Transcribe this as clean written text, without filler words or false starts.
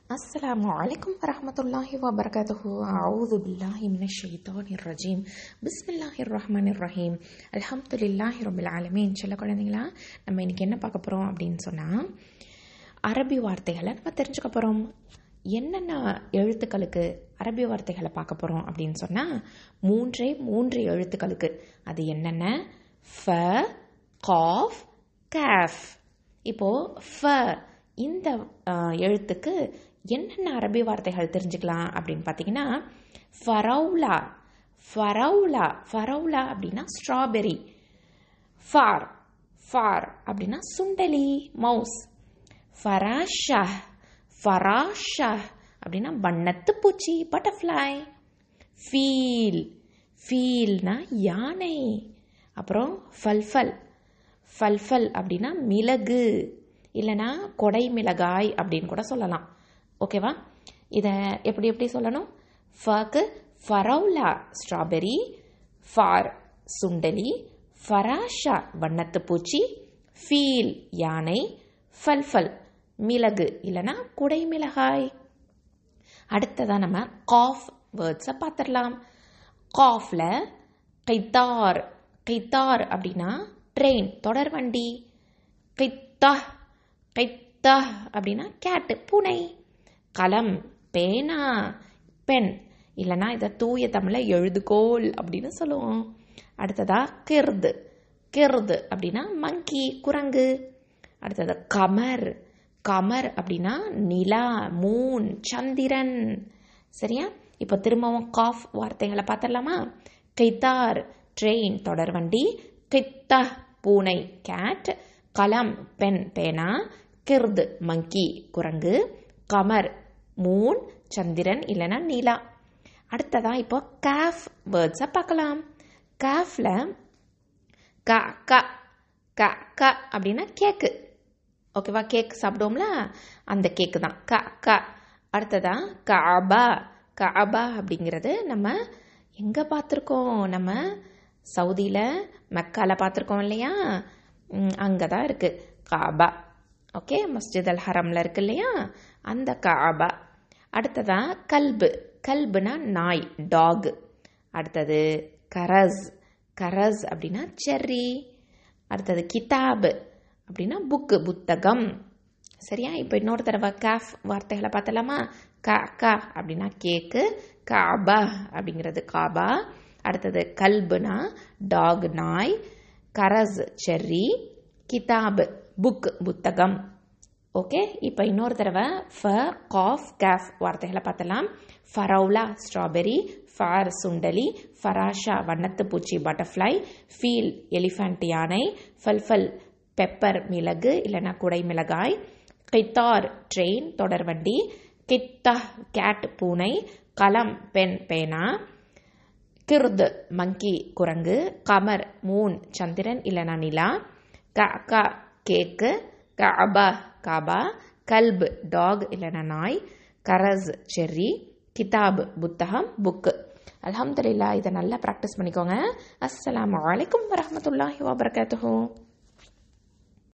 السلام عليكم ورحمة الله وبركاته. أعوذ بالله من الشيطان الرجيم. بسم الله الرحمن الرحيم. الحمد لله رب العالمين. சொல்ல குழந்தைங்களா, நம்ம இன்னைக்கு என்ன பார்க்க போகிறோம் அப்படின்னு சொன்னால், அரபி வார்த்தைகளை நம்ம தெரிஞ்சுக்க போகிறோம். என்னென்ன எழுத்துக்களுக்கு அரபி வார்த்தைகளை பார்க்க போகிறோம் அப்படின்னு சொன்னால், மூன்று எழுத்துக்களுக்கு. அது என்னென்ன? ஃப, காஃப், காஃப். இப்போது ஃப இந்த எழுத்துக்கு என்னென்ன அரபி வார்த்தைகள் தெரிஞ்சுக்கலாம் அப்படின்னு பார்த்தீங்கன்னா, ஃபரௌலா. ஃபரௌலா ஃபரௌலா அப்படின்னா ஸ்ட்ராபெரி. ஃபார் ஃபார் அப்படின்னா சுண்டலி, மவுஸ். ஃபராஷா ஃபராஷா அப்படின்னா வண்ணத்து பூச்சி, பட்டர்ஃப்ளை. ஃபீல் ஃபீல்னா யானை. அப்புறம் ஃபல்ஃபல் ஃபல்ஃபல் அப்படின்னா மிளகு, இல்லைனா கொடை மிளகாய் அப்படின்னு கூட சொல்லலாம். ஓகேவா? இதை எப்படி சொல்லணும்? ஃபக்கு ஃபரௌலா ஸ்ட்ராபெரி, ஃபார் சுண்டலி, ஃபராஷா வண்ணத்து பூச்சி, ஃபீல் யானை, ஃபல்ஃபல் மிளகு இல்லைனா குடை மிளகாய். அடுத்ததான் நம்ம காஃப் வேர்ட்ஸை பார்த்துடலாம். காஃப்ல கைத்தார். கைத்தார் அப்படின்னா ட்ரெயின், தொடர்வண்டி. கைத்தா கைத்தா அப்படின்னா கேட்டு, பூனை. கலம் பேனா, பென் இல்லைனா இதை தூய தமிழில் எழுதுகோல் அப்படின்னு சொல்லுவோம். அடுத்ததா கிர்து. கிர்து அப்படின்னா மங்கி, குரங்கு. அடுத்தது கமர். கமர் அப்படின்னா நிலா, மூன், சந்திரன். சரியா? இப்போ திரும்பவும் காஃப் வார்த்தைகளை பார்த்துடலாமா? கைத்தார் ட்ரெயின், தொடர்வண்டி. கைத்தா பூனை, கேட். கலம் பென், பேனா. கிர்து மங்கி, குரங்கு. கமர் மூன், சந்திரன் இல்லைனா நிலா. அடுத்ததா இப்போ காஃப் வேர்ட்ஸை பார்க்கலாம். காஃப்ல க க க க அப்படின்னா கேக்கு. ஓகேவா? கேக் சாப்பிடுவோம்ல, அந்த கேக்கு தான் க க. அடுத்ததா கஅபா. கஅபா அப்படிங்கிறது நம்ம எங்கே பார்த்துருக்கோம்? நம்ம சவுதியில் மெக்காவில் பார்த்துருக்கோம் இல்லையா? அங்கே தான் இருக்குது கஅபா. ஓகே, மஸ்ஜித் அல் ஹரம்ல இருக்கு இல்லையா? அந்த கஅபா. அடுத்ததா கல்பு. கல்புனா நாய், டாக். அடுத்தது கரஸ். கரஸ் அப்படின்னா செர்ரி. அடுத்தது கிதாப் அப்படின்னா புக்கு, புத்தகம். சரியா? இப்போ இன்னொரு தடவை காஃப் வார்த்தைகளை பார்த்தலாமா? க க அப்படின்னா கேக்கு, கஅபா அப்படிங்கிறது காபா. அடுத்தது கல்புனா டாக், நாய். கரஸ் செர்ரி, கிதாப் புக், புத்தகம். ஓகே, இப்போ இன்னொரு தடவை ஃப, காஃப், காஃப் வார்த்தைகளை பார்த்தலாம். ஃபரௌலா ஸ்ட்ராபெரி, ஃபார் சுண்டலி, ஃபராஷா வண்ணத்து பூச்சி, பட்டர்ஃப்ளை, ஃபீல் எலிஃபண்ட் யானை, ஃபல்ஃபல் பெப்பர் மிளகு இல்லைனா குடை மிளகாய், கைத்தார் ட்ரெயின், தொடர்வண்டி, கித்தா கேட் பூனை, கலம் பென், பேனா, கிர்து மங்கி, குரங்கு, கமர் மூன், சந்திரன் இல்லைனா நிலா, க க கேக்கு, கஅபா காபா, கல்ப் டாக் இல்லைனா நாய், கரஸ் செர்ரி, கிதாப் புத்தகம், புக்கு. அல்ஹம்துலில்லாஹ். இதை நல்லா ப்ராக்டிஸ் பண்ணிக்கோங்க. அஸ்ஸலாமு அலைக்கும் வரஹ்மத்துல்லாஹி வபரகாத்துஹு.